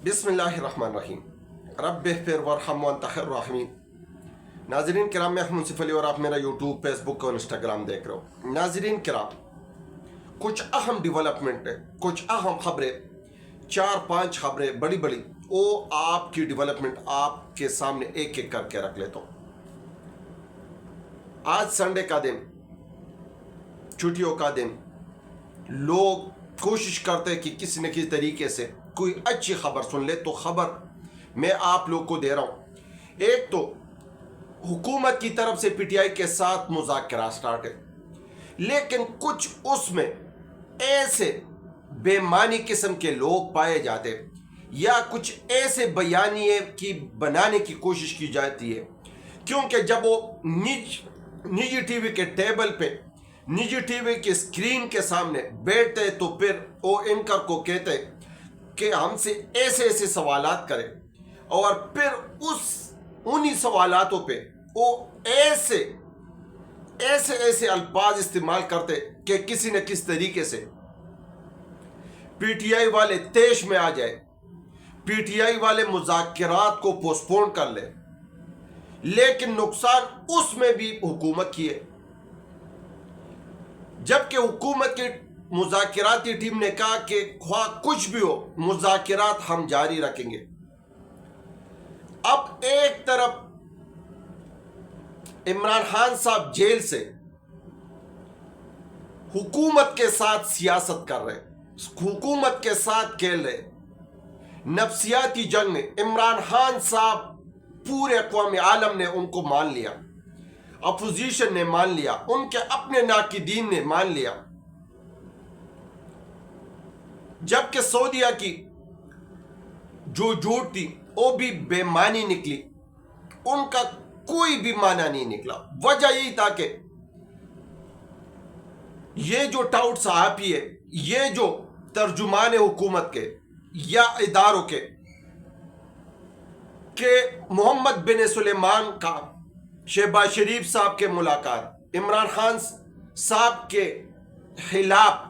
بسم اللہ الرحمن الرحیم رب اغفر وارحم وانت خیر الراحمین۔ ناظرین کرام، میں منصف علی اور آپ میرا یوٹیوب، فیس بک اور انسٹاگرام دیکھ رہے ہو۔ ناظرین کرام، کچھ اہم ڈیولپمنٹ ہے، کچھ اہم خبریں، 4-5 خبریں بڑی بڑی، وہ آپ کی ڈیولپمنٹ آپ کے سامنے ایک ایک کر کے رکھ لیتا ہوں۔ آج سنڈے کا دن، چھٹیوں کا دن، لوگ کوشش کرتے ہیں کہ کسی نہ کسی طریقے سے کوئی اچھی خبر سن لے، تو خبر میں آپ لوگ کو دے رہا ہوں۔ ایک تو حکومت کی طرف سے پی ٹی آئی کے ساتھ مذاکرات سٹارٹ ہے، لیکن کچھ اس میں ایسے بے معنی قسم کے لوگ پائے جاتے یا کچھ ایسے بیانیے کی بنانے کی کوشش کی جاتی ہے، کیونکہ جب وہ نجی ٹی وی کے ٹیبل پہ، نجی ٹی وی کے اسکرین کے سامنے بیٹھتے تو پھر وہ اینکر کو کہتے کہ ہم سے ایسے ایسے سوالات کرے، اور پھر انہی سوالاتوں پہ وہ ایسے الفاظ استعمال کرتے کہ کسی نہ کسی طریقے سے پی ٹی آئی والے طیش میں آ جائے، پی ٹی آئی والے مذاکرات کو پوسٹ پون کر لے، لیکن نقصان اس میں بھی حکومت کی ہے۔ جبکہ حکومت کی مذاکراتی ٹیم نے کہا کہ خواہ کچھ بھی ہو، مذاکرات ہم جاری رکھیں گے۔ اب ایک طرف عمران خان صاحب جیل سے حکومت کے ساتھ سیاست کر رہے، حکومت کے ساتھ کھیل رہے، نفسیاتی جنگ میں عمران خان صاحب پورے اقوام عالم نے ان کو مان لیا، اپوزیشن نے مان لیا، ان کے اپنے ناقدین نے مان لیا۔ جبکہ سعودیہ کی جو جھوٹ تھی وہ بھی بے معنی نکلی، ان کا کوئی بھی معنی نہیں نکلا۔ وجہ یہی تھا کہ یہ جو ٹاؤٹ صحافی ہے، یہ جو ترجمان حکومت کے یا اداروں کے، کہ محمد بن سلیمان کا شہباز شریف صاحب کے ملاقات عمران خان صاحب کے خلاف،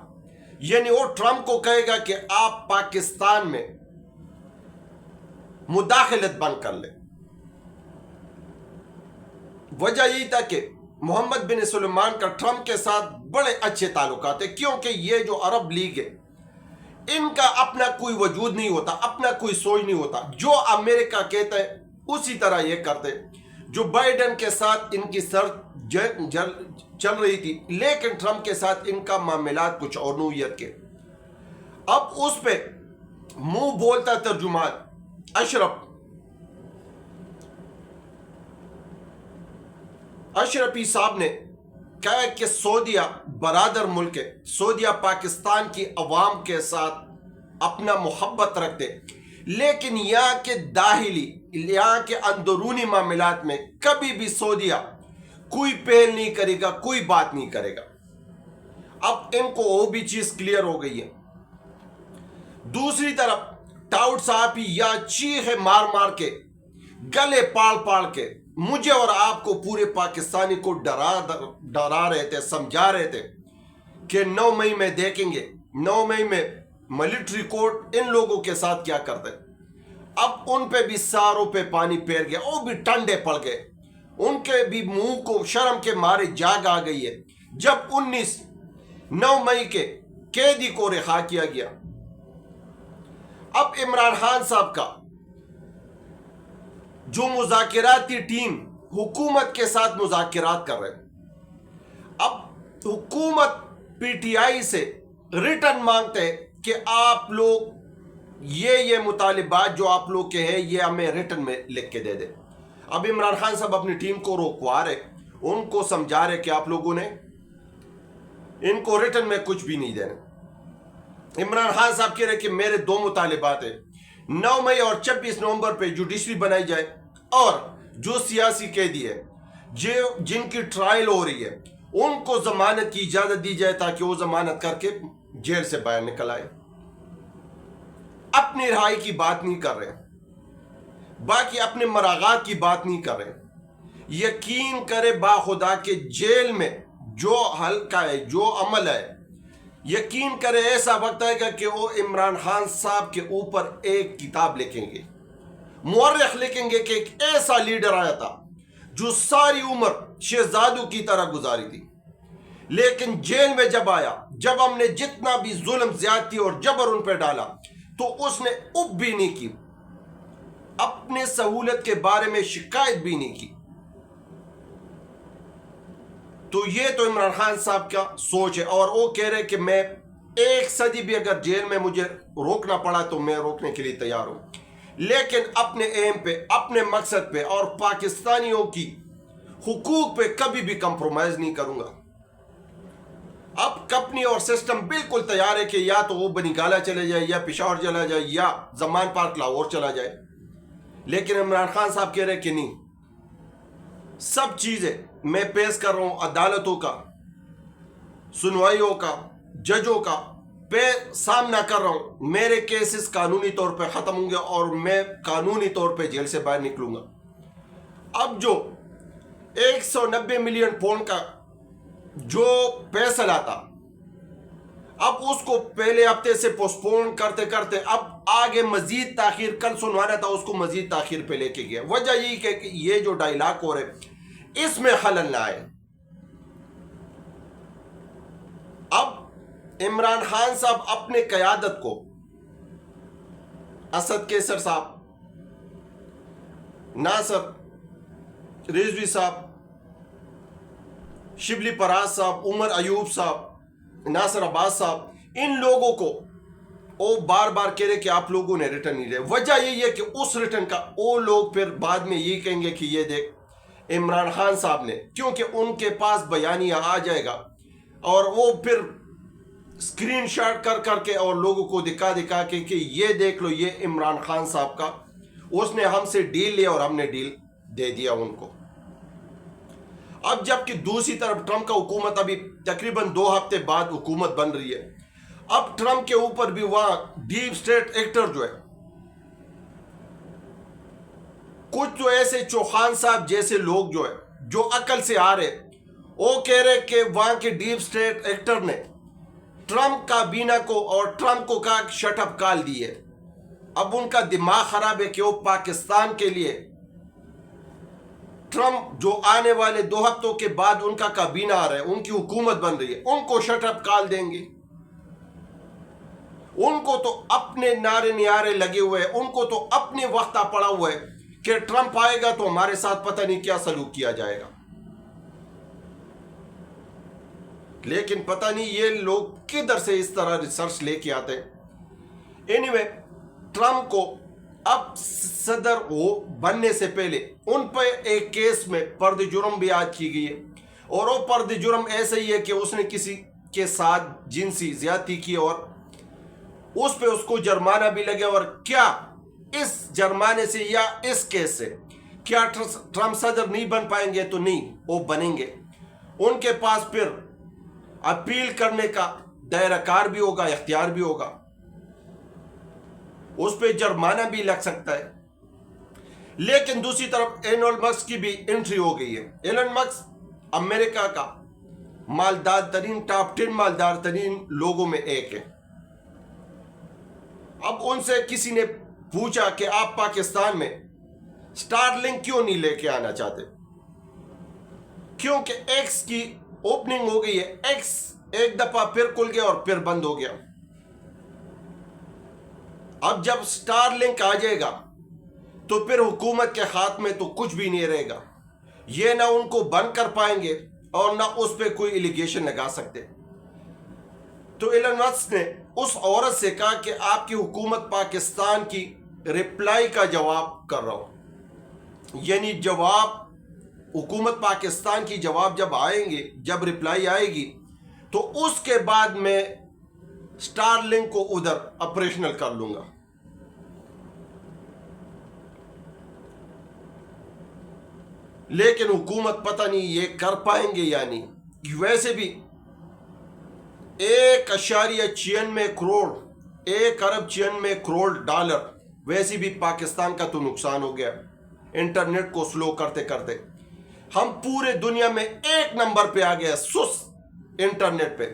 یعنی وہ ٹرمپ کو کہے گا کہ آپ پاکستان میں مداخلت بند کر لیں۔ وجہ یہی تھا کہ محمد بن سلیمان کا ٹرمپ کے ساتھ بڑے اچھے تعلقات ہیں، کیونکہ یہ جو عرب لیگ ہے، ان کا اپنا کوئی وجود نہیں ہوتا، اپنا کوئی سوچ نہیں ہوتا، جو امریکہ کہتا ہے اسی طرح یہ کرتے۔ جو بائیڈن کے ساتھ ان کی سر چل رہی تھی، لیکن ٹرمپ کے ساتھ ان کا معاملات کچھ اور نوعیت کے۔ اب اس پہ منہ بولتا ترجمان اشرفی صاحب نے کہا کہ سعودیہ برادر ملک ہے، سعودیہ پاکستان کی عوام کے ساتھ اپنا محبت رکھتے، لیکن یہاں کے داخلی، یہاں کے اندرونی معاملات میں کبھی بھی سعودیہ کوئی پہل نہیں کرے گا، کوئی بات نہیں کرے گا۔ اب ان کو وہ بھی چیز کلیئر ہو گئی ہے۔ دوسری طرف ٹاؤٹ صاحب یا چیخ مار مار کے، گلے پاڑ کے مجھے اور آپ کو، پورے پاکستانی کو ڈرا رہے تھے، سمجھا رہے تھے کہ 9 مئی میں دیکھیں گے، 9 مئی میں ملٹری کورٹ ان لوگوں کے ساتھ کیا کرتے۔ اب ان پہ بھی ساروں پہ پانی پھیر گیا، وہ بھی ٹنڈے پڑ گئے، ان کے بھی منہ کو شرم کے مارے جاگ آ گئی ہے جب 9 مئی کے قیدی کو رہا کیا گیا۔ اب عمران خان صاحب کا جو مذاکراتی ٹیم حکومت کے ساتھ مذاکرات کر رہے، اب حکومت پی ٹی آئی سے ریٹن مانگتے ہیں کہ آپ لوگ یہ مطالبات جو آپ لوگ کے ہیں یہ ہمیں ریٹن میں لکھ کے دے دیں۔ اب عمران خان صاحب اپنی ٹیم کو روکوا رہے، ان کو سمجھا رہے کہ آپ لوگوں نے ان کو ریٹن میں کچھ بھی نہیں دینا۔ عمران خان صاحب کہہ رہے کہ میرے 2 مطالبات ہیں، 9 مئی اور 26 نومبر پہ جوڈیشری بنائی جائے، اور جو سیاسی قیدی ہے جن کی ٹرائل ہو رہی ہے ان کو ضمانت کی اجازت دی جائے تاکہ وہ ضمانت کر کے جیل سے باہر نکل آئے۔ اپنی رہائی کی بات نہیں کر رہے، باقی اپنے مراغات کی بات نہیں کر رہے۔ یقین کرے با خدا کہ جیل میں جو حلقہ ہے، جو عمل ہے، یقین کرے ایسا وقت آئے گا کہ وہ عمران خان صاحب کے اوپر ایک کتاب لکھیں گے، مورخ لکھیں گے کہ ایک ایسا لیڈر آیا تھا جو ساری عمر شہزادوں کی طرح گزاری تھی، لیکن جیل میں جب آیا، جب ہم نے جتنا بھی ظلم، زیادتی اور جبر ان پہ ڈالا تو اس نے اف بھی نہیں کی، اپنے سہولت کے بارے میں شکایت بھی نہیں کی۔ تو یہ تو عمران خان صاحب کا سوچ ہے، اور وہ کہہ رہے کہ میں 1 صدی بھی اگر جیل میں مجھے روکنا پڑا تو میں روکنے کے لیے تیار ہوں، لیکن اپنے ایم پہ، اپنے مقصد پہ اور پاکستانیوں کی حقوق پہ کبھی بھی کمپرومائز نہیں کروں گا۔ اب کمپنی اور سسٹم بالکل تیار ہے کہ یا تو وہ بنی گالا چلے جائے، یا پشاور چلا جائے، یا زمان پارک لاہور چلا جائے، لیکن عمران خان صاحب کہہ رہے کہ نہیں، سب چیزیں میں پیش کر رہا ہوں، عدالتوں کا، سنوائیوں کا، ججوں کا پہ سامنا کر رہا ہوں، میرے کیسز قانونی طور پہ ختم ہوں گے اور میں قانونی طور پہ جیل سے باہر نکلوں گا۔ اب جو 190 ملین پاؤنڈ کا جو فیصلہ تھا، اب اس کو پہلے ہفتے سے پوسٹ پون کرتے کرتے اب آگے مزید تاخیر، کل سنوانا تھا اس کو مزید تاخیر پہ لے کے گیا۔ وجہ یہی کہ یہ جو ڈائیلاگ ہو رہے اس میں خلل نہ آئے۔ اب عمران خان صاحب اپنے قیادت کو اسد کیسر صاحب، ناصر رضوی صاحب، شبلی پراز صاحب، عمر ایوب صاحب، ناصر عباس صاحب، ان لوگوں کو وہ بار بار کہہ رہے کہ آپ لوگوں نے ریٹرن نہیں دیا۔ وجہ یہی ہے کہ اس ریٹرن کا وہ لوگ پھر بعد میں یہ کہیں گے کہ یہ دیکھ عمران خان صاحب نے، کیونکہ ان کے پاس بیانیہ آ جائے گا اور وہ پھر اسکرین شاٹ کر کر کے اور لوگوں کو دکھا دکھا کے کہ یہ دیکھ لو، یہ عمران خان صاحب کا، اس نے ہم سے ڈیل لیا اور ہم نے ڈیل دے دیا ان کو۔ اب جبکہ دوسری طرف ٹرمپ کا حکومت ابھی تقریباً 2 ہفتے بعد حکومت بن رہی ہے، اب ٹرمپ کے اوپر بھی وہاں ڈیپ سٹیٹ ایکٹر جو ہے، کچھ جو ایسے چوہان صاحب جیسے لوگ جو ہے جو عقل سے آ رہے، وہ کہہ رہے کہ وہاں کے ڈیپ سٹیٹ ایکٹر نے ٹرمپ کابینہ کو اور ٹرمپ کو کہا شٹ اپ کال دی ہے۔ اب ان کا دماغ خراب ہے کہ وہ پاکستان کے لیے ٹرمپ جو آنے والے 2 ہفتوں کے بعد ان کا کابینہ آ رہا ہے، ان کی حکومت بن رہی ہے، ان کو شٹ اپ کال دیں گے۔ ان کو تو اپنے نعرے نیارے لگے ہوئے ہیں، ان کو تو اپنے وقت پڑا ہوا ہے کہ ٹرمپ آئے گا تو ہمارے ساتھ پتہ نہیں کیا سلوک کیا جائے گا۔ لیکن پتہ نہیں یہ لوگ کدھر سے اس طرح ریسرچ لے کے آتے ہیں۔ اینی وے، ٹرمپ کو اب صدر وہ بننے سے پہلے ان پہ ایک کیس میں فرد جرم بھی عائد کی گئی ہے، اور وہ فرد جرم ایسا ہی ہے کہ اس نے کسی کے ساتھ جنسی زیادتی کی اور اس پہ اس کو جرمانہ بھی لگے۔ اور کیا اس جرمانے سے یا اس کیس سے کیا ٹرمپ صدر نہیں بن پائیں گے؟ تو نہیں، وہ بنیں گے۔ ان کے پاس پھر اپیل کرنے کا دائرہ کار بھی ہوگا، اختیار بھی ہوگا، اس پہ جرمانہ بھی لگ سکتا ہے۔ لیکن دوسری طرف ایلن مسک کی بھی انٹری ہو گئی ہے۔ ایلن مسک امریکہ کا مالدار ترین، ٹاپ 10 مالدار ترین لوگوں میں ایک ہے۔ اب ان سے کسی نے پوچھا کہ آپ پاکستان میں سٹار لنک کیوں نہیں لے کے آنا چاہتے؟ کیونکہ ایکس کی اوپننگ ہو گئی ہے، ایکس ایک دفعہ پھر کھل گیا اور پھر بند ہو گیا۔ اب جب سٹار لنک آ جائے گا تو پھر حکومت کے ہاتھ میں تو کچھ بھی نہیں رہے گا، یہ نہ ان کو بند کر پائیں گے اور نہ اس پہ کوئی ایلیگیشن لگا سکتے۔ تو ایلن مسک نے اس عورت سے کہا کہ آپ کی حکومت پاکستان کی رپلائی کا جواب کر رہا ہوں، یعنی جواب حکومت پاکستان کی جواب جب آئیں گے، جب رپلائی آئے گی تو اس کے بعد میں سٹار لنک کو ادھر آپریشنل کر لوں گا۔ لیکن حکومت پتہ نہیں یہ کر پائیں گے یا نہیں۔ ویسے بھی 1.96 کروڑ، 1.96 کروڑ ڈالر ویسے بھی پاکستان کا تو نقصان ہو گیا انٹرنیٹ کو سلو کرتے کرتے۔ ہم پورے دنیا میں 1 نمبر پہ آ گیا سست انٹرنیٹ پہ۔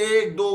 1-2